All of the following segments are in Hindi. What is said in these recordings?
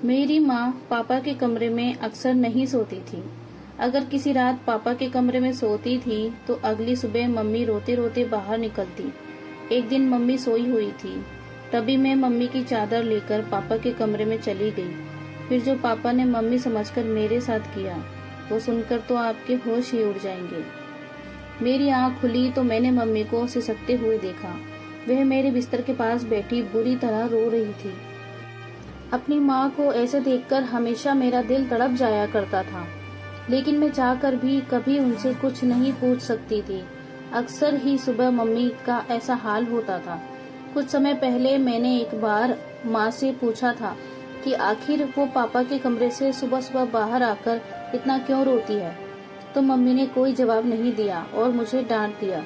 मेरी माँ पापा के कमरे में अक्सर नहीं सोती थी। अगर किसी रात पापा के कमरे में सोती थी तो अगली सुबह मम्मी रोते रोते बाहर निकलती। एक दिन मम्मी सोई हुई थी, तभी मैं मम्मी की चादर लेकर पापा के कमरे में चली गई। फिर जो पापा ने मम्मी समझकर मेरे साथ किया, वो सुनकर तो आपके होश ही उड़ जाएंगे। मेरी आँख खुली तो मैंने मम्मी को सिसकते हुए देखा। वह मेरे बिस्तर के पास बैठी बुरी तरह रो रही थी। अपनी माँ को ऐसे देखकर हमेशा मेरा दिल तड़प जाया करता था, लेकिन मैं चाहकर भी कभी उनसे कुछ नहीं पूछ सकती थी। अक्सर ही सुबह मम्मी का ऐसा हाल होता था। कुछ समय पहले मैंने एक बार माँ से पूछा था कि आखिर वो पापा के कमरे से सुबह सुबह बाहर आकर इतना क्यों रोती है, तो मम्मी ने कोई जवाब नहीं दिया और मुझे डांट दिया।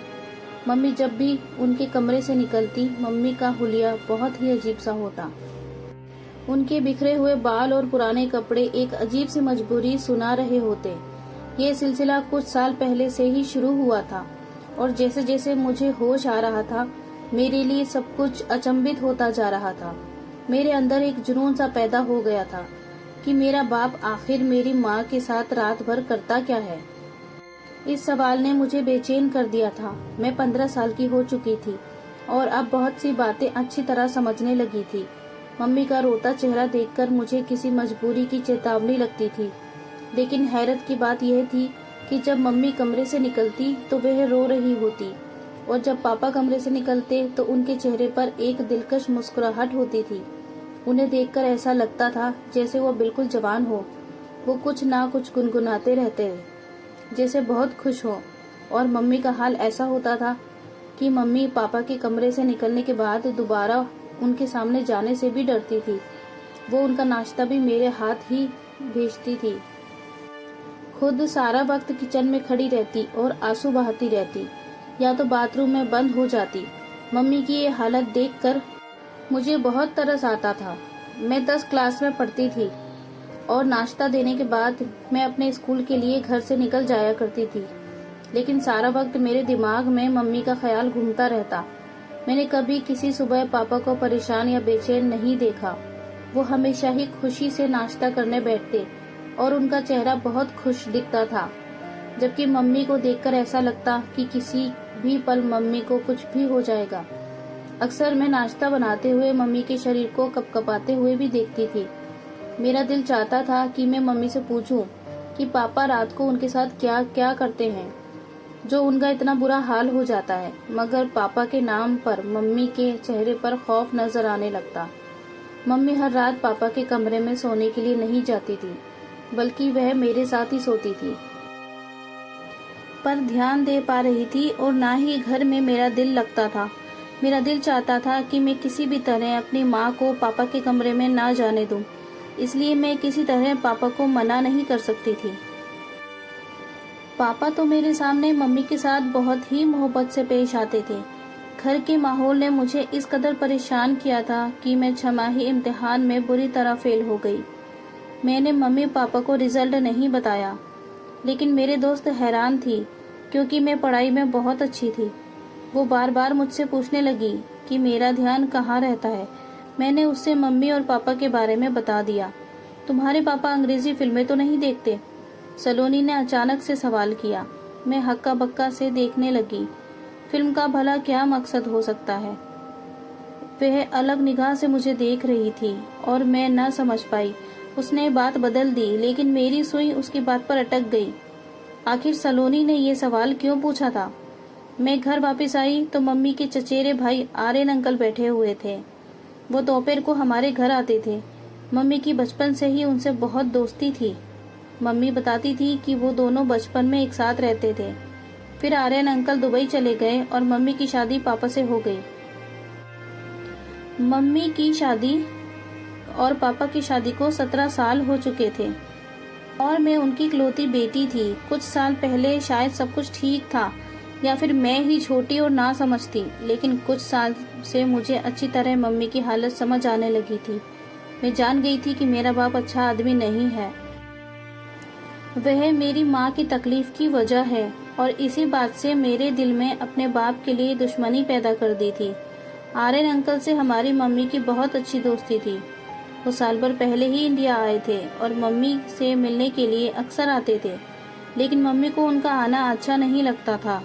मम्मी जब भी उनके कमरे से निकलती, मम्मी का हुलिया बहुत ही अजीब सा होता। उनके बिखरे हुए बाल और पुराने कपड़े एक अजीब सी मजबूरी सुना रहे होते। ये सिलसिला कुछ साल पहले से ही शुरू हुआ था और जैसे जैसे मुझे होश आ रहा था, मेरे लिए सब कुछ अचंभित होता जा रहा था। मेरे अंदर एक जुनून सा पैदा हो गया था कि मेरा बाप आखिर मेरी माँ के साथ रात भर करता क्या है। इस सवाल ने मुझे बेचैन कर दिया था। मैं 15 साल की हो चुकी थी और अब बहुत सी बातें अच्छी तरह समझने लगी थी। मम्मी का रोता चेहरा देखकर मुझे किसी मजबूरी की चेतावनी लगती थी, लेकिन हैरत की बात यह थी कि जब मम्मी कमरे से निकलती तो वह रो रही होती और जब पापा कमरे से निकलते तो उनके चेहरे पर एक दिलकश मुस्कुराहट होती थी। उन्हें देखकर ऐसा लगता था जैसे वो बिल्कुल जवान हो। वो कुछ ना कुछ गुनगुनाते रहते, जैसे बहुत खुश हो। और मम्मी का हाल ऐसा होता था कि मम्मी पापा के कमरे से निकलने के बाद दोबारा उनके सामने जाने से भी डरती थी। वो उनका नाश्ता भी मेरे हाथ ही भेजती थी। खुद सारा वक्त किचन में खड़ी रहती और आंसू बहाती रहती, या तो बाथरूम में बंद हो जाती। मम्मी की ये हालत देखकर मुझे बहुत तरस आता था। मैं 10 क्लास में पढ़ती थी और नाश्ता देने के बाद मैं अपने स्कूल के लिए घर से निकल जाया करती थी, लेकिन सारा वक्त मेरे दिमाग में मम्मी का ख्याल घूमता रहता। मैंने कभी किसी सुबह पापा को परेशान या बेचैन नहीं देखा। वो हमेशा ही खुशी से नाश्ता करने बैठते और उनका चेहरा बहुत खुश दिखता था, जबकि मम्मी को देखकर ऐसा लगता कि किसी भी पल मम्मी को कुछ भी हो जाएगा। अक्सर मैं नाश्ता बनाते हुए मम्मी के शरीर को कपकपाते हुए भी देखती थी। मेरा दिल चाहता था कि मैं मम्मी से पूछूं कि पापा रात को उनके साथ क्या क्या करते हैं जो उनका इतना बुरा हाल हो जाता है, मगर पापा के नाम पर मम्मी के चेहरे पर खौफ नजर आने लगता। मम्मी हर रात पापा के कमरे में सोने के लिए नहीं जाती थी, बल्कि वह मेरे साथ ही सोती थी, पर ध्यान दे पा रही थी और ना ही घर में मेरा दिल लगता था। मेरा दिल चाहता था कि मैं किसी भी तरह अपनी माँ को पापा के कमरे में ना जाने दूं, इसलिए मैं किसी तरह पापा को मना नहीं कर सकती थी। पापा तो मेरे सामने मम्मी के साथ बहुत ही मोहब्बत से पेश आते थे। घर के माहौल ने मुझे इस कदर परेशान किया था कि मैं छमाही इम्तिहान में बुरी तरह फेल हो गई। मैंने मम्मी पापा को रिजल्ट नहीं बताया, लेकिन मेरे दोस्त हैरान थी क्योंकि मैं पढ़ाई में बहुत अच्छी थी। वो बार बार मुझसे पूछने लगी कि मेरा ध्यान कहाँ रहता है। मैंने उससे मम्मी और पापा के बारे में बता दिया। तुम्हारे पापा अंग्रेजी फिल्में तो नहीं देखते? सलोनी ने अचानक से सवाल किया। मैं हक्का बक्का से देखने लगी। फिल्म का भला क्या मकसद हो सकता है? वह अलग निगाह से मुझे देख रही थी और मैं न समझ पाई। उसने बात बदल दी, लेकिन मेरी सुई उसकी बात पर अटक गई। आखिर सलोनी ने ये सवाल क्यों पूछा था? मैं घर वापस आई तो मम्मी के चचेरे भाई आर्यन अंकल बैठे हुए थे। वो दोपहर को हमारे घर आते थे। मम्मी की बचपन से ही उनसे बहुत दोस्ती थी। मम्मी बताती थी कि वो दोनों बचपन में एक साथ रहते थे। फिर आर्यन अंकल दुबई चले गए और मम्मी की शादी पापा से हो गई। मम्मी की शादी और पापा की शादी को 17 साल हो चुके थे और मैं उनकी इकलौती बेटी थी। कुछ साल पहले शायद सब कुछ ठीक था या फिर मैं ही छोटी और ना समझती, लेकिन कुछ साल से मुझे अच्छी तरह मम्मी की हालत समझ आने लगी थी। मैं जान गई थी कि मेरा बाप अच्छा आदमी नहीं है। वह मेरी माँ की तकलीफ की वजह है और इसी बात से मेरे दिल में अपने बाप के लिए दुश्मनी पैदा कर दी थी। आर्यन अंकल से हमारी मम्मी की बहुत अच्छी दोस्ती थी। वो साल भर पहले ही इंडिया आए थे और मम्मी से मिलने के लिए अक्सर आते थे, लेकिन मम्मी को उनका आना अच्छा नहीं लगता था।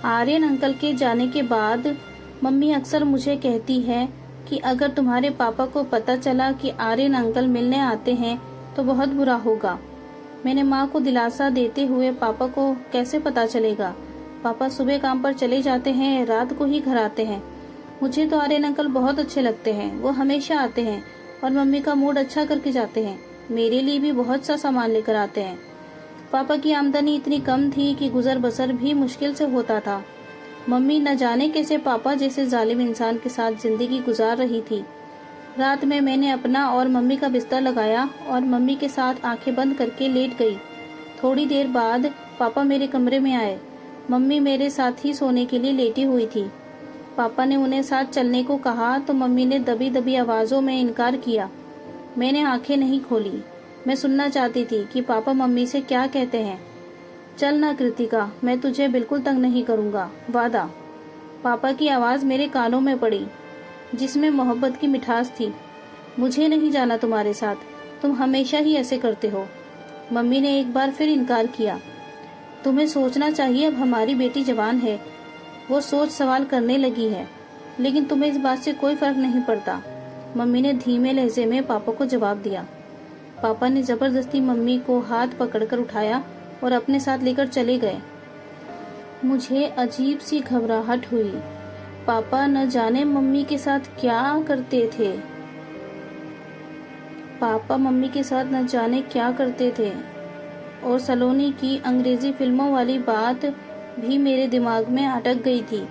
आर्यन अंकल के जाने के बाद मम्मी अक्सर मुझे कहती है कि अगर तुम्हारे पापा को पता चला कि आर्यन अंकल मिलने आते हैं तो बहुत बुरा होगा। मैंने माँ को दिलासा देते हुए, पापा को कैसे पता चलेगा? पापा सुबह काम पर चले जाते हैं, रात को ही घर आते हैं। मुझे तो आर्यन अंकल बहुत अच्छे लगते हैं, वो हमेशा आते हैं और मम्मी का मूड अच्छा करके जाते हैं। मेरे लिए भी बहुत सा सामान लेकर आते हैं। पापा की आमदनी इतनी कम थी कि गुजर बसर भी मुश्किल से होता था। मम्मी न जाने कैसे पापा जैसे जालिम इंसान के साथ जिंदगी गुजार रही थी। रात में मैंने अपना और मम्मी का बिस्तर लगाया और मम्मी के साथ आंखें बंद करके लेट गई। थोड़ी देर बाद पापा मेरे कमरे में आए। मम्मी मेरे साथ ही सोने के लिए लेटी हुई थी। पापा ने उन्हें साथ चलने को कहा तो मम्मी ने दबी दबी आवाजों में इनकार किया। मैंने आंखें नहीं खोली। मैं सुनना चाहती थी कि पापा मम्मी से क्या कहते हैं। चल ना कृतिका, मैं तुझे बिल्कुल तंग नहीं करूंगा, वादा। पापा की आवाज मेरे कानों में पड़ी, जिसमें मोहब्बत की मिठास थी। मुझे नहीं जाना तुम्हारे साथ, तुम हमेशा ही ऐसे करते हो। मम्मी ने एक बार फिर इनकार किया। तुम्हें सोचना चाहिए, अब हमारी बेटी जवान है, वो सोच सवाल करने लगी है, लेकिन तुम्हें इस बात से कोई फर्क नहीं पड़ता। मम्मी ने धीमे लहजे में पापा को जवाब दिया। पापा ने जबरदस्ती मम्मी को हाथ पकड़कर उठाया और अपने साथ लेकर चले गए। मुझे अजीब सी घबराहट हुई। पापा न जाने मम्मी के साथ क्या करते थे। पापा मम्मी के साथ न जाने क्या करते थे। और सलोनी की अंग्रेजी फिल्मों वाली बात भी मेरे दिमाग में अटक गई थी।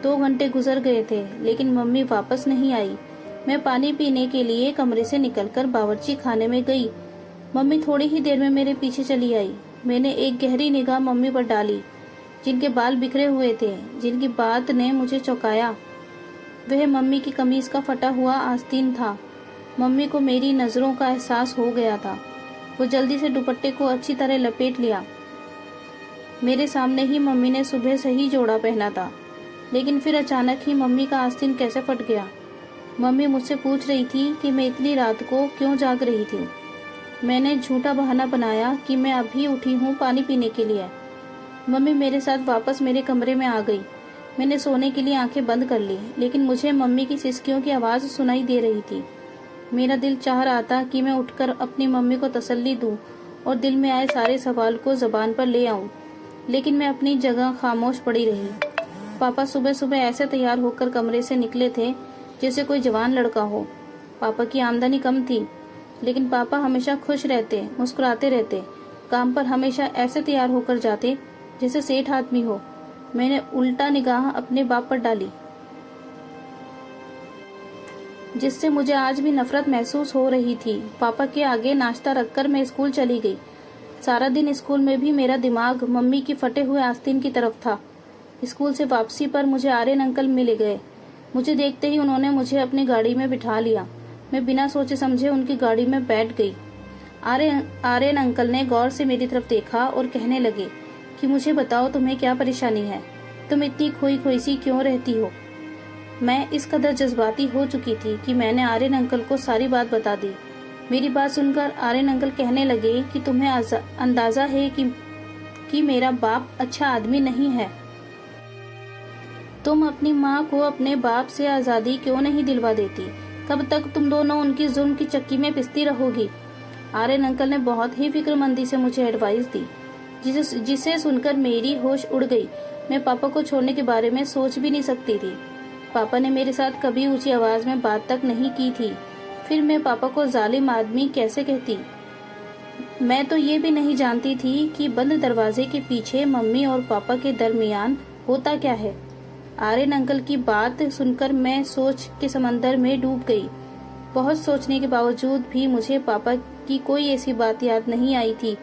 2 घंटे गुजर गए थे, लेकिन मम्मी वापस नहीं आई। मैं पानी पीने के लिए कमरे से निकलकर बावर्ची खाने में गई। मम्मी थोड़ी ही देर में मेरे पीछे चली आई। मैंने एक गहरी निगाह मम्मी पर डाली, जिनके बाल बिखरे हुए थे, जिनकी बात ने मुझे चौंकाया। वह मम्मी की कमीज का फटा हुआ आस्तीन था। मम्मी को मेरी नजरों का एहसास हो गया था। वो जल्दी से दुपट्टे को अच्छी तरह लपेट लिया। मेरे सामने ही मम्मी ने सुबह से ही जोड़ा पहना था, लेकिन फिर अचानक ही मम्मी का आस्तीन कैसे फट गया। मम्मी मुझसे पूछ रही थी कि मैं इतनी रात को क्यों जाग रही थी। मैंने झूठा बहाना बनाया कि मैं अभी उठी हूँ पानी पीने के लिए। मम्मी मेरे साथ वापस मेरे कमरे में आ गई। मैंने सोने के लिए आंखें बंद कर ली, लेकिन मुझे मम्मी की सिसकियों की आवाज़ सुनाई दे रही थी। मेरा दिल चाह रहा था कि मैं उठकर अपनी मम्मी को तसल्ली दूं और दिल में आए सारे सवाल को जबान पर ले आऊं, लेकिन मैं अपनी जगह खामोश पड़ी रही। पापा सुबह सुबह ऐसे तैयार होकर कमरे से निकले थे जैसे कोई जवान लड़का हो। पापा की आमदनी कम थी, लेकिन पापा हमेशा खुश रहते, मुस्कुराते रहते। काम पर हमेशा ऐसे तैयार होकर जाते जैसे सेठ आदमी हो। मैंने उल्टा निगाह अपने बाप पर डाली, जिससे मुझे आज भी नफरत महसूस हो रही थी। पापा के आगे नाश्ता रखकर मैं स्कूल चली गई। सारा दिन स्कूल में भी मेरा दिमाग मम्मी की फटे हुए आस्तीन की तरफ था। स्कूल से वापसी पर मुझे आर्यन अंकल मिल गए। मुझे देखते ही उन्होंने मुझे अपनी गाड़ी में बिठा लिया। मैं बिना सोचे समझे उनकी गाड़ी में बैठ गई। आर्यन अंकल ने गौर से मेरी तरफ देखा और कहने लगे कि मुझे बताओ, तुम्हें क्या परेशानी है? तुम इतनी खोई खोई सी क्यों रहती हो? मैं इस कदर जज्बाती हो चुकी थी कि मैंने आर्यन अंकल को सारी बात बता दी। मेरी बात सुनकर आर्यन अंकल कहने लगे कि तुम्हें अंदाजा है कि मेरा बाप अच्छा आदमी नहीं है। तुम अपनी माँ को अपने बाप से आजादी क्यों नहीं दिलवा देती? कब तक तुम दोनों उनकी जुल्म की चक्की में पिसती रहोगी? आर्यन अंकल ने बहुत ही फिक्रमंदी से मुझे एडवाइस दी, जिसे सुनकर मेरी होश उड़ गई। मैं पापा को छोड़ने के बारे में सोच भी नहीं सकती थी। पापा ने मेरे साथ कभी ऊंची आवाज में बात तक नहीं की थी। फिर मैं पापा को जालिम आदमी कैसे कहती? मैं तो ये भी नहीं जानती थी कि बंद दरवाजे के पीछे मम्मी और पापा के दरमियान होता क्या है। आर्यन अंकल की बात सुनकर मैं सोच के समंदर में डूब गई। बहुत सोचने के बावजूद भी मुझे पापा की कोई ऐसी बात याद नहीं आई थी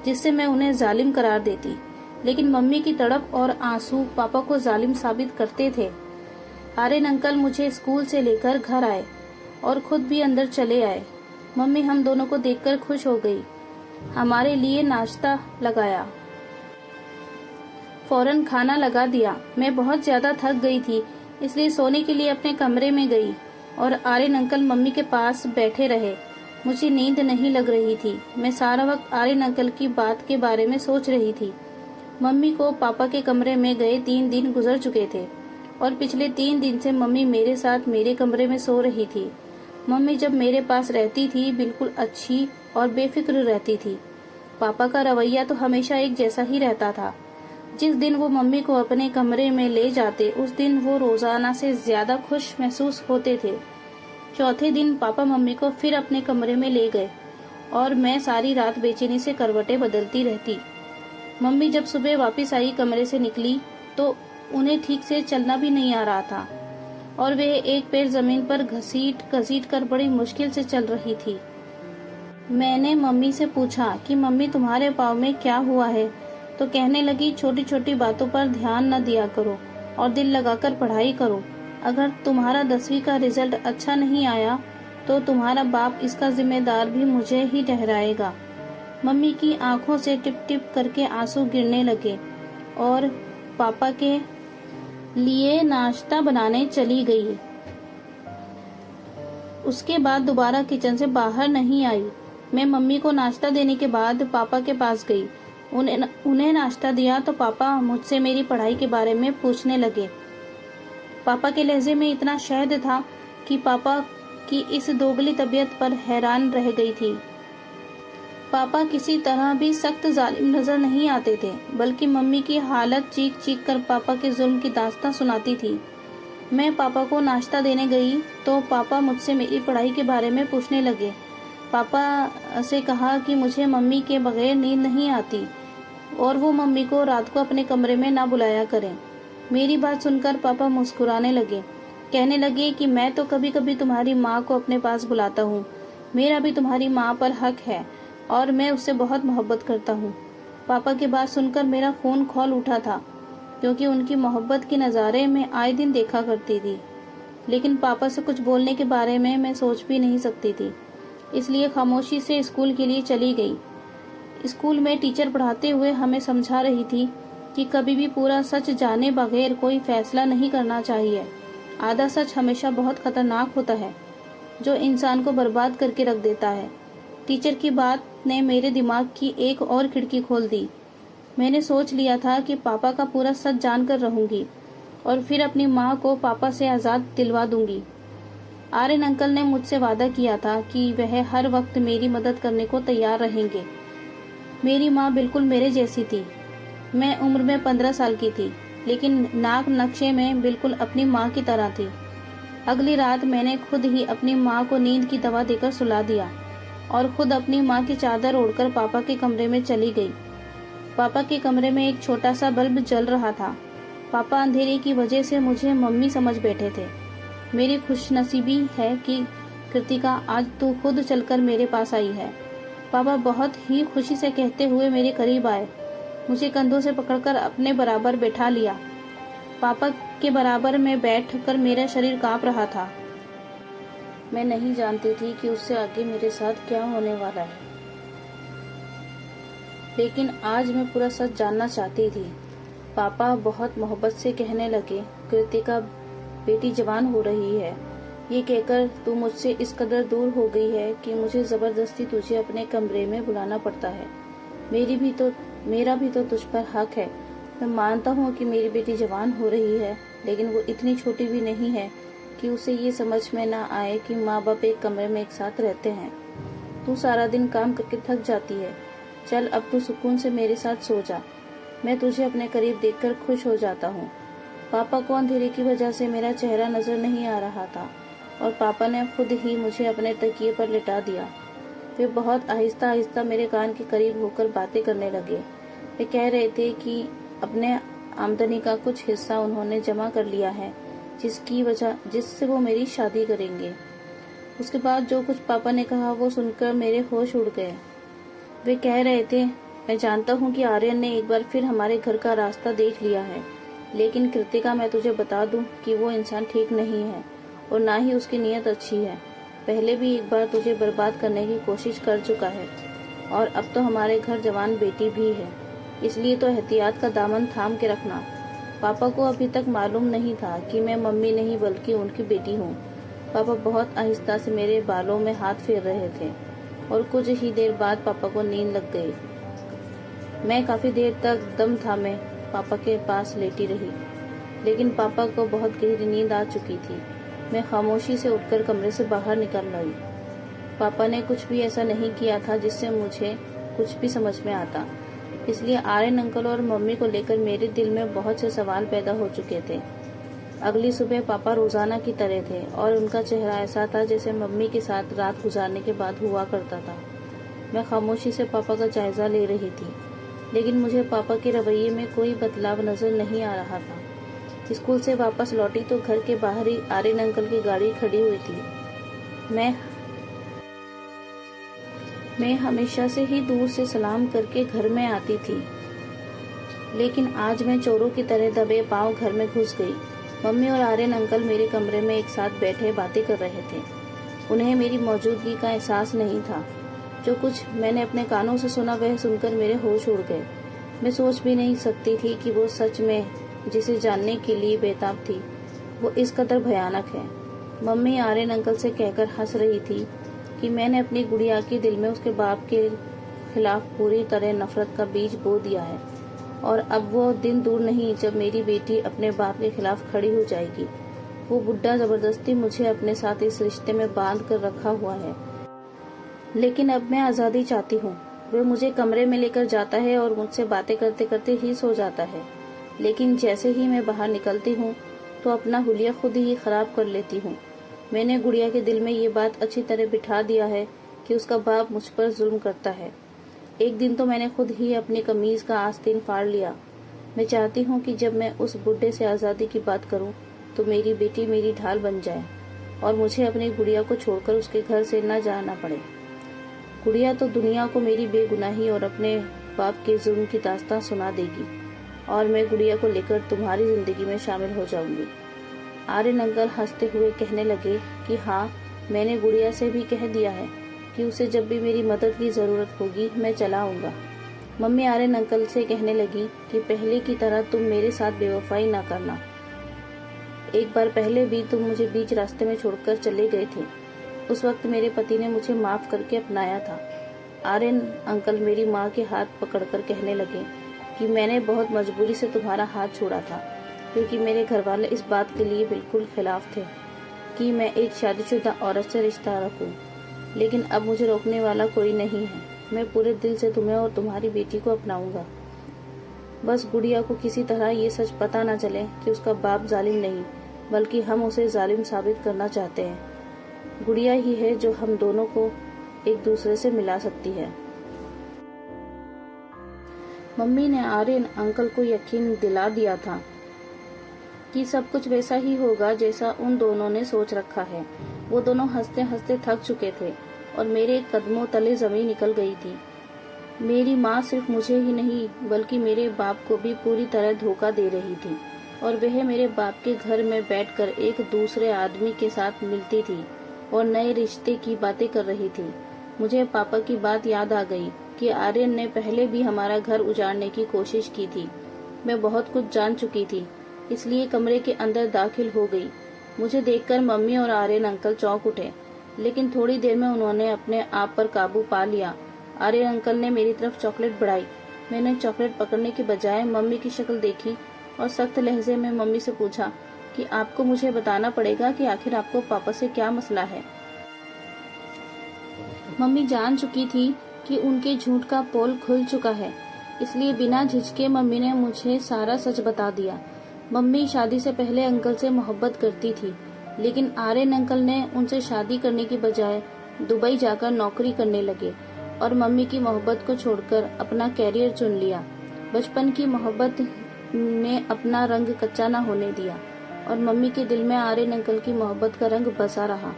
जिससे मैं उन्हें जालिम करार देती। लेकिन मम्मी की तड़प और आंसू पापा को जालिम साबित करते थे। आर्यन अंकल मुझे स्कूल से लेकर घर आए और खुद भी अंदर चले आए। मम्मी हम दोनों को देखकर खुश हो गई। हमारे लिए नाश्ता लगाया, फौरन खाना लगा दिया। मैं बहुत ज्यादा थक गई थी, इसलिए सोने के लिए अपने कमरे में गई। और आर्यन अंकल मम्मी के पास बैठे रहे। मुझे नींद नहीं लग रही थी। मैं सारा वक्त आर्यन अंकल की बात के बारे में सोच रही थी। मम्मी को पापा के कमरे में गए 3 दिन गुजर चुके थे और पिछले 3 दिन से मम्मी मेरे साथ मेरे कमरे में सो रही थी। मम्मी जब मेरे पास रहती थी बिल्कुल अच्छी और बेफिक्र रहती थी। पापा का रवैया तो हमेशा एक जैसा ही रहता था। जिस दिन वो मम्मी को अपने कमरे में ले जाते उस दिन वो रोजाना से ज्यादा खुश महसूस होते थे। चौथे दिन पापा मम्मी को फिर अपने कमरे में ले गए और मैं सारी रात बेचैनी से करवटें बदलती रहती। मम्मी जब सुबह वापस आई कमरे से निकली तो उन्हें ठीक से चलना भी नहीं आ रहा था और वे एक पैर जमीन पर घसीट घसीट कर बड़ी मुश्किल से चल रही थी। मैंने मम्मी से पूछा कि मम्मी तुम्हारे पाँव में क्या हुआ है, तो कहने लगी छोटी छोटी बातों पर ध्यान न दिया करो और दिल लगाकर पढ़ाई करो। अगर तुम्हारा 10वीं का रिजल्ट अच्छा नहीं आया तो तुम्हारा बाप इसका जिम्मेदार भी मुझे ही ठहराएगा। मम्मी की आंखों से टिप टिप करके आंसू गिरने लगे और पापा के लिए नाश्ता बनाने चली गई। उसके बाद दोबारा किचन से बाहर नहीं आई। मैं मम्मी को नाश्ता देने के बाद पापा के पास गई। उन्हें नाश्ता दिया तो पापा मुझसे मेरी पढ़ाई के बारे में पूछने लगे। पापा के लहजे में इतना शहद था कि पापा की इस दोगली तबीयत पर हैरान रह गई थी। पापा किसी तरह भी सख्त जालिम नजर नहीं आते थे, बल्कि मम्मी की हालत चीख चीख कर पापा के जुल्म की दास्तां सुनाती थी। मैं पापा को नाश्ता देने गई तो पापा मुझसे मेरी पढ़ाई के बारे में पूछने लगे। पापा से कहा कि मुझे मम्मी के बगैर नींद नहीं आती और वो मम्मी को रात को अपने कमरे में ना बुलाया करें। मेरी बात सुनकर पापा मुस्कुराने लगे। कहने लगे कि मैं तो कभी कभी तुम्हारी माँ को अपने पास बुलाता हूँ। मेरा भी तुम्हारी माँ पर हक है और मैं उससे बहुत मोहब्बत करता हूँ। पापा की बात सुनकर मेरा खून खौल उठा था, क्योंकि उनकी मोहब्बत के नज़ारे मैं आए दिन देखा करती थी। लेकिन पापा से कुछ बोलने के बारे में मैं सोच भी नहीं सकती थी, इसलिए खामोशी से स्कूल के लिए चली गई। स्कूल में टीचर पढ़ाते हुए हमें समझा रही थी कि कभी भी पूरा सच जाने बगैर कोई फैसला नहीं करना चाहिए। आधा सच हमेशा बहुत खतरनाक होता है, जो इंसान को बर्बाद करके रख देता है। टीचर की बात ने मेरे दिमाग की एक और खिड़की खोल दी। मैंने सोच लिया था कि पापा का पूरा सच जानकर रहूंगी और फिर अपनी माँ को पापा से आज़ाद दिलवा दूंगी। आर्यन अंकल ने मुझसे वादा किया था कि वह हर वक्त मेरी मदद करने को तैयार रहेंगे। मेरी माँ बिल्कुल मेरे जैसी थी। मैं उम्र में 15 साल की थी, लेकिन नाक नक्शे में बिल्कुल अपनी माँ की तरह थी। अगली रात मैंने खुद ही अपनी माँ को नींद की दवा देकर सुला दिया और खुद अपनी माँ की चादर ओढ़कर पापा के कमरे में चली गई। पापा के कमरे में एक छोटा सा बल्ब जल रहा था। पापा अंधेरे की वजह से मुझे मम्मी समझ बैठे थे। मेरी खुशनसीबी है कि कृतिका आज तू खुद चलकर मेरे पास आई है। पापा बहुत ही खुशी से कहते हुए मेरे करीब आए, मुझे कंधों से पकड़कर अपने बराबर बैठा लिया। पापा के बराबर में बैठकर मेरा शरीर कांप रहा था। मैं नहीं जानती थी कि उससे आगे मेरे साथ क्या होने वाला है, लेकिन आज मैं पूरा सच जानना चाहती थी। पापा बहुत मोहब्बत से कहने लगे, कृतिका बेटी जवान हो रही है। ये कहकर तू मुझसे इस कदर दूर हो गई है कि मुझे जबरदस्ती तुझे अपने कमरे में बुलाना पड़ता है। मेरा भी तो तुझ पर हक है। मैं मानता हूँ कि मेरी बेटी जवान हो रही है, लेकिन वो इतनी छोटी भी नहीं है कि उसे ये समझ में ना आए कि माँ बाप एक कमरे में एक साथ रहते हैं। तू सारा दिन काम करके थक जाती है। चल अब तू सुकून से मेरे साथ सो जा। मैं तुझे अपने करीब देखकर खुश हो जाता हूँ। पापा को अंधेरे की वजह से मेरा चेहरा नजर नहीं आ रहा था और पापा ने खुद ही मुझे अपने तकिए पर लिटा दिया। वे बहुत आहिस्ता आहिस्ता मेरे कान के करीब होकर बातें करने लगे। वे कह रहे थे कि अपने आमदनी का कुछ हिस्सा उन्होंने जमा कर लिया है, जिससे वो मेरी शादी करेंगे। उसके बाद जो कुछ पापा ने कहा वो सुनकर मेरे होश उड़ गए। वे कह रहे थे, मैं जानता हूँ कि आर्यन ने एक बार फिर हमारे घर का रास्ता देख लिया है, लेकिन कृतिका मैं तुझे बता दूं कि वो इंसान ठीक नहीं है और ना ही उसकी नीयत अच्छी है। पहले भी एक बार तुझे बर्बाद करने की कोशिश कर चुका है और अब तो हमारे घर जवान बेटी भी है, इसलिए तो एहतियात का दामन थाम के रखना। पापा को अभी तक मालूम नहीं था कि मैं मम्मी नहीं बल्कि उनकी बेटी हूँ। पापा बहुत आहिस्ता से मेरे बालों में हाथ फेर रहे थे और कुछ ही देर बाद पापा को नींद लग गई। मैं काफी देर तक दम थामे पापा के पास लेटी रही, लेकिन पापा को बहुत गहरी नींद आ चुकी थी। मैं खामोशी से उठकर कमरे से बाहर निकल आई। पापा ने कुछ भी ऐसा नहीं किया था जिससे मुझे कुछ भी समझ में आता, इसलिए आर्यन अंकल और मम्मी को लेकर मेरे दिल में बहुत से सवाल पैदा हो चुके थे। अगली सुबह पापा रोजाना की तरह थे और उनका चेहरा ऐसा था जैसे मम्मी के साथ रात गुजारने के बाद हुआ करता था। मैं खामोशी से पापा का जायजा ले रही थी, लेकिन मुझे पापा के रवैये में कोई बदलाव नजर नहीं आ रहा था। स्कूल से वापस लौटी तो घर के बाहर ही आर्यन अंकल की गाड़ी खड़ी हुई थी। मैं हमेशा से ही दूर से सलाम करके घर में आती थी, लेकिन आज मैं चोरों की तरह दबे पांव घर में घुस गई। मम्मी और आर्यन अंकल मेरे कमरे में एक साथ बैठे बातें कर रहे थे। उन्हें मेरी मौजूदगी का एहसास नहीं था। जो कुछ मैंने अपने कानों से सुना वह सुनकर मेरे होश उड़ गए। मैं सोच भी नहीं सकती थी कि वो सच में जिसे जानने के लिए बेताब थी वो इस कदर भयानक है। मम्मी आर्यन अंकल से कहकर हंस रही थी कि मैंने अपनी गुड़िया के दिल में उसके बाप के खिलाफ पूरी तरह नफरत का बीज बो दिया है और अब वो दिन दूर नहीं जब मेरी बेटी अपने बाप के खिलाफ खड़ी हो जाएगी। वो बुढ़ा जबरदस्ती मुझे अपने साथ इस रिश्ते में बांध कर रखा हुआ है, लेकिन अब मैं आजादी चाहती हूँ। वह मुझे कमरे में लेकर जाता है और मुझसे बातें करते करते ही सो जाता है, लेकिन जैसे ही मैं बाहर निकलती हूँ तो अपना हुलिया खुद ही खराब कर लेती हूँ। मैंने गुड़िया के दिल में ये बात अच्छी तरह बिठा दिया है कि उसका बाप मुझ पर जुल्म करता है। एक दिन तो मैंने खुद ही अपनी कमीज का आस्तीन फाड़ लिया। मैं चाहती हूँ कि जब मैं उस बुढ़े से आज़ादी की बात करूँ तो मेरी बेटी मेरी ढाल बन जाए और मुझे अपनी गुड़िया को छोड़कर उसके घर से न जाना पड़े। गुड़िया तो दुनिया को मेरी बेगुनाही और अपने बाप के जुल्म की दास्तां सुना देगी और मैं गुड़िया को लेकर तुम्हारी जिंदगी में शामिल हो जाऊंगी। आर्यन अंकल हंसते हुए कहने लगे कि हाँ, मैंने गुड़िया से भी कह दिया है कि उसे जब भी मेरी मदद की जरूरत होगी मैं चला आऊंगा। मम्मी आर्यन अंकल से कहने लगी कि पहले की तरह तुम मेरे साथ बेवफाई ना करना। एक बार पहले भी तुम मुझे बीच रास्ते में छोड़कर चले गए थे। उस वक्त मेरे पति ने मुझे माफ करके अपनाया था। आर्यन अंकल मेरी माँ के हाथ पकड़कर कहने लगे कि मैंने बहुत मजबूरी से तुम्हारा हाथ छोड़ा था, क्योंकि मेरे घर वाले इस बात के लिए बिल्कुल खिलाफ थे कि मैं एक शादीशुदा औरत से रिश्ता रखूं। लेकिन अब मुझे रोकने वाला कोई नहीं है। मैं पूरे दिल से तुम्हें और तुम्हारी बेटी को अपनाऊंगा। बस गुड़िया को किसी तरह ये सच पता न चले कि उसका बाप जालिम नहीं, बल्कि हम उसे जालिम साबित करना चाहते हैं। गुड़िया ही है जो हम दोनों को एक दूसरे से मिला सकती है। मम्मी ने आर्यन अंकल को यकीन दिला दिया था कि सब कुछ वैसा ही होगा जैसा उन दोनों ने सोच रखा है। वो दोनों हंसते हंसते थक चुके थे और मेरे कदमों तले जमीन निकल गई थी। मेरी माँ सिर्फ मुझे ही नहीं बल्कि मेरे बाप को भी पूरी तरह धोखा दे रही थी और वह मेरे बाप के घर में बैठकर एक दूसरे आदमी के साथ मिलती थी और नए रिश्ते की बातें कर रही थी। मुझे पापा की बात याद आ गई कि आर्यन ने पहले भी हमारा घर उजाड़ने की कोशिश की थी। मैं बहुत कुछ जान चुकी थी, इसलिए कमरे के अंदर दाखिल हो गई। मुझे देखकर मम्मी और आर्यन अंकल चौंक उठे, लेकिन थोड़ी देर में उन्होंने अपने आप पर काबू पा लिया। आर्यन अंकल ने मेरी तरफ चॉकलेट बढ़ाई। मैंने चॉकलेट पकड़ने की बजाय मम्मी की शक्ल देखी और सख्त लहजे में मम्मी से पूछा कि आपको मुझे बताना पड़ेगा कि आखिर आपको पापा से क्या मसला है। मम्मी जान चुकी थी कि उनके झूठ का पोल खुल चुका है, इसलिए बिना झिझके मम्मी ने मुझे सारा सच बता दिया। मम्मी शादी से पहले अंकल से मोहब्बत करती थी, लेकिन आर्यन अंकल ने उनसे शादी करने की बजाय दुबई जाकर नौकरी करने लगे और मम्मी की मोहब्बत को छोड़कर अपना कैरियर चुन लिया। बचपन की मोहब्बत ने अपना रंग कच्चा न होने दिया और मम्मी के दिल में आर्यन अंकल की मोहब्बत का रंग बसा रहा।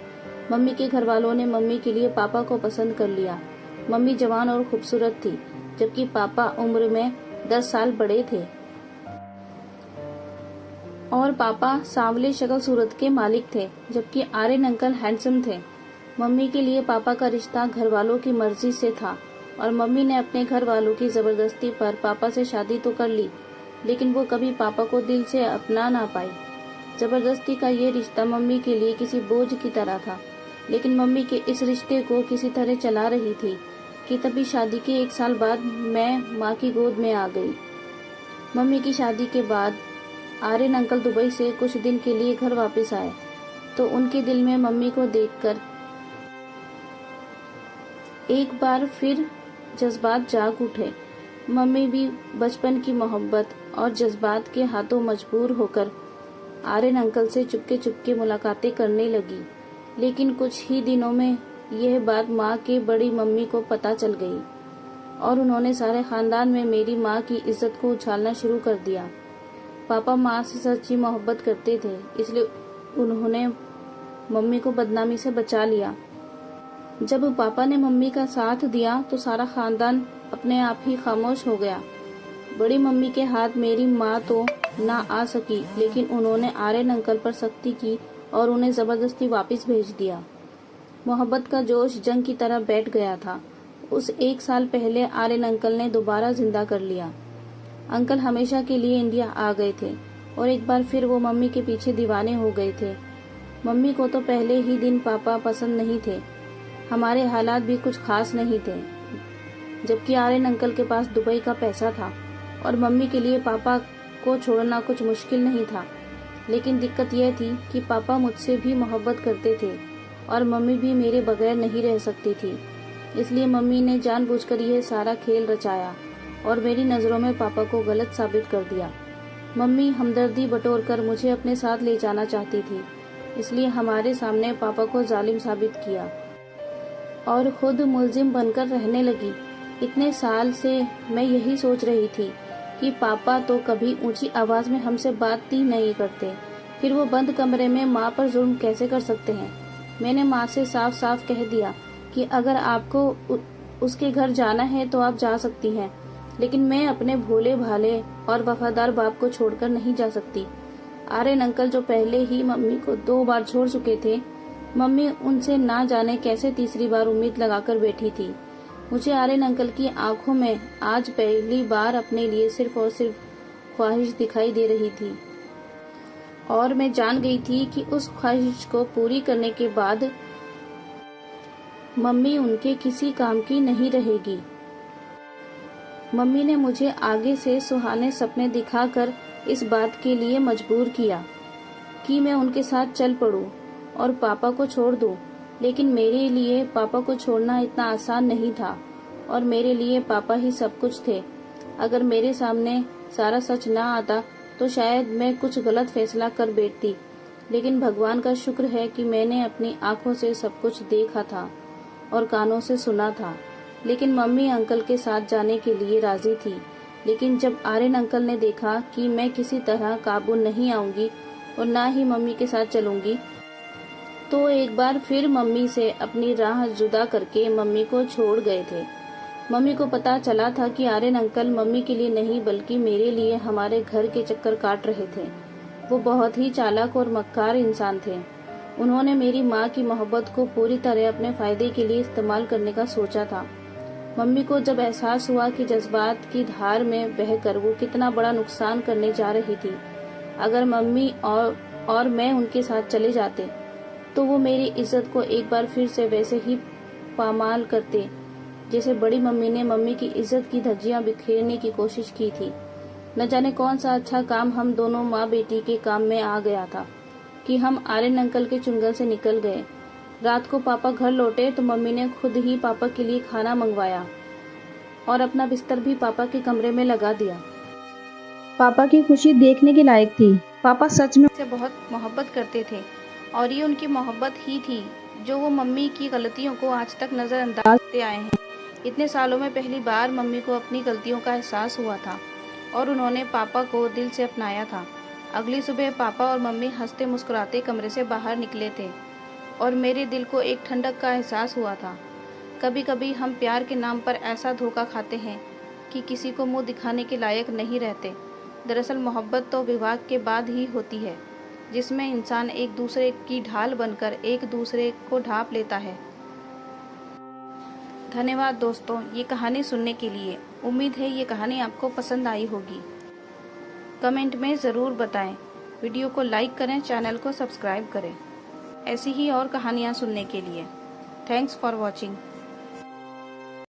मम्मी के घर वालों ने मम्मी के लिए पापा को पसंद कर लिया। मम्मी जवान और खूबसूरत थी, जबकि पापा उम्र में 10 साल बड़े थे और पापा सांवले शक्ल सूरत के मालिक थे, जबकि आर्यन अंकल हैंडसम थे। मम्मी के लिए पापा का रिश्ता घर वालों की मर्जी से था और मम्मी ने अपने घर वालों की जबरदस्ती पर पापा से शादी तो कर ली, लेकिन वो कभी पापा को दिल से अपना ना पाई। जबरदस्ती का ये रिश्ता मम्मी के लिए किसी बोझ की तरह था, लेकिन मम्मी के इस रिश्ते को किसी तरह चला रही थी कि तभी शादी के 1 साल बाद मैं माँ की गोद में आ गई। मम्मी की शादी के बाद आर्यन अंकल दुबई से कुछ दिन के लिए घर वापस आए, तो उनके दिल में मम्मी को देखकर एक बार फिर जज्बात जाग उठे। मम्मी भी बचपन की मोहब्बत और जज्बात के हाथों मजबूर होकर आर्यन अंकल से चुपके चुपके मुलाकातें करने लगी। लेकिन कुछ ही दिनों में यह बात माँ के बड़ी मम्मी को पता चल गई और उन्होंने सारे खानदान में मेरी माँ की इज्जत को उछालना शुरू कर दिया। पापा माँ से सच्ची मोहब्बत करते थे, इसलिए उन्होंने मम्मी को बदनामी से बचा लिया। जब पापा ने मम्मी का साथ दिया तो सारा खानदान अपने आप ही खामोश हो गया। बड़ी मम्मी के हाथ मेरी माँ तो ना आ सकी, लेकिन उन्होंने आर्यन अंकल पर सख्ती की और उन्हें जबरदस्ती वापस भेज दिया। मोहब्बत का जोश जंग की तरह बैठ गया था। उस 1 साल पहले आर्यन अंकल ने दोबारा जिंदा कर लिया। अंकल हमेशा के लिए इंडिया आ गए थे और एक बार फिर वो मम्मी के पीछे दीवाने हो गए थे। मम्मी को तो पहले ही दिन पापा पसंद नहीं थे, हमारे हालात भी कुछ खास नहीं थे, जबकि आर्यन अंकल के पास दुबई का पैसा था और मम्मी के लिए पापा को छोड़ना कुछ मुश्किल नहीं था। लेकिन दिक्कत यह थी कि पापा मुझसे भी मोहब्बत करते थे और मम्मी भी मेरे बगैर नहीं रह सकती थी। इसलिए मम्मी ने जानबूझकर यह सारा खेल रचाया और मेरी नज़रों में पापा को गलत साबित कर दिया। मम्मी हमदर्दी बटोरकर मुझे अपने साथ ले जाना चाहती थी, इसलिए हमारे सामने पापा को जालिम साबित किया और खुद मुलजिम बनकर रहने लगी। इतने साल से मैं यही सोच रही थी कि पापा तो कभी ऊंची आवाज में हमसे बात ही नहीं करते, फिर वो बंद कमरे में माँ पर जुल्म कैसे कर सकते हैं। मैंने माँ से साफ साफ कह दिया कि अगर आपको उसके घर जाना है तो आप जा सकती हैं, लेकिन मैं अपने भोले भाले और वफादार बाप को छोड़कर नहीं जा सकती। आर्यन अंकल जो पहले ही मम्मी को 2 बार छोड़ चुके थे, मम्मी उनसे ना जाने कैसे तीसरी बार उम्मीद लगाकर बैठी थी। मुझे आर्यन अंकल की आंखों में आज पहली बार अपने लिए सिर्फ और सिर्फ ख्वाहिश दिखाई दे रही थी और मैं जान गई थी कि उस ख्वाहिश को पूरी करने के बाद मम्मी उनके किसी काम की नहीं रहेगी। मम्मी ने मुझे आगे से सुहाने सपने दिखाकर इस बात के लिए मजबूर किया कि मैं उनके साथ चल पड़ूं और पापा को छोड़ दूं। लेकिन मेरे लिए पापा को छोड़ना इतना आसान नहीं था और मेरे लिए पापा ही सब कुछ थे। अगर मेरे सामने सारा सच ना आता तो शायद मैं कुछ गलत फैसला कर बैठती, लेकिन भगवान का शुक्र है कि मैंने अपनी आंखों से सब कुछ देखा था और कानों से सुना था। लेकिन मम्मी अंकल के साथ जाने के लिए राजी थी, लेकिन जब आर्यन अंकल ने देखा कि मैं किसी तरह काबू नहीं आऊंगी और ना ही मम्मी के साथ चलूंगी, तो एक बार फिर मम्मी से अपनी राह जुदा करके मम्मी को छोड़ गए थे। मम्मी को पता चला था कि आर्यन अंकल मम्मी के लिए नहीं बल्कि मेरे लिए हमारे घर के चक्कर काट रहे थे। वो बहुत ही चालाक और मक्कार इंसान थे। उन्होंने मेरी माँ की मोहब्बत को पूरी तरह अपने फायदे के लिए इस्तेमाल करने का सोचा था। मम्मी को जब एहसास हुआ कि जज्बात की धार में बहकर वो कितना बड़ा नुकसान करने जा रही थी, अगर मम्मी और मैं उनके साथ चले जाते तो वो मेरी इज्जत को एक बार फिर से वैसे ही पामाल करते जैसे बड़ी मम्मी ने मम्मी की इज्जत की धज्जियां बिखेरने की कोशिश की थी। न जाने कौन सा अच्छा काम हम दोनों माँ बेटी के काम में आ गया था कि हम आर्यन अंकल के चुंगल से निकल गए। रात को पापा घर लौटे तो मम्मी ने खुद ही पापा के लिए खाना मंगवाया और अपना बिस्तर भी पापा के कमरे में लगा दिया। पापा की खुशी देखने के लायक थी। पापा सच में से बहुत मोहब्बत करते थे और ये उनकी मोहब्बत ही थी जो वो मम्मी की गलतियों को आज तक नजरअंदाज करते आए हैं। इतने सालों में पहली बार मम्मी को अपनी गलतियों का एहसास हुआ था और उन्होंने पापा को दिल से अपनाया था। अगली सुबह पापा और मम्मी हंसते मुस्कुराते कमरे से बाहर निकले थे और मेरे दिल को एक ठंडक का एहसास हुआ था। कभी कभी हम प्यार के नाम पर ऐसा धोखा खाते हैं कि किसी को मुंह दिखाने के लायक नहीं रहते। दरअसल मोहब्बत तो विवाह के बाद ही होती है, जिसमें इंसान एक दूसरे की ढाल बनकर एक दूसरे को ढांप लेता है। धन्यवाद दोस्तों ये कहानी सुनने के लिए। उम्मीद है ये कहानी आपको पसंद आई होगी। कमेंट में ज़रूर बताएं। वीडियो को लाइक करें, चैनल को सब्सक्राइब करें ऐसी ही और कहानियाँ सुनने के लिए। Thanks for watching.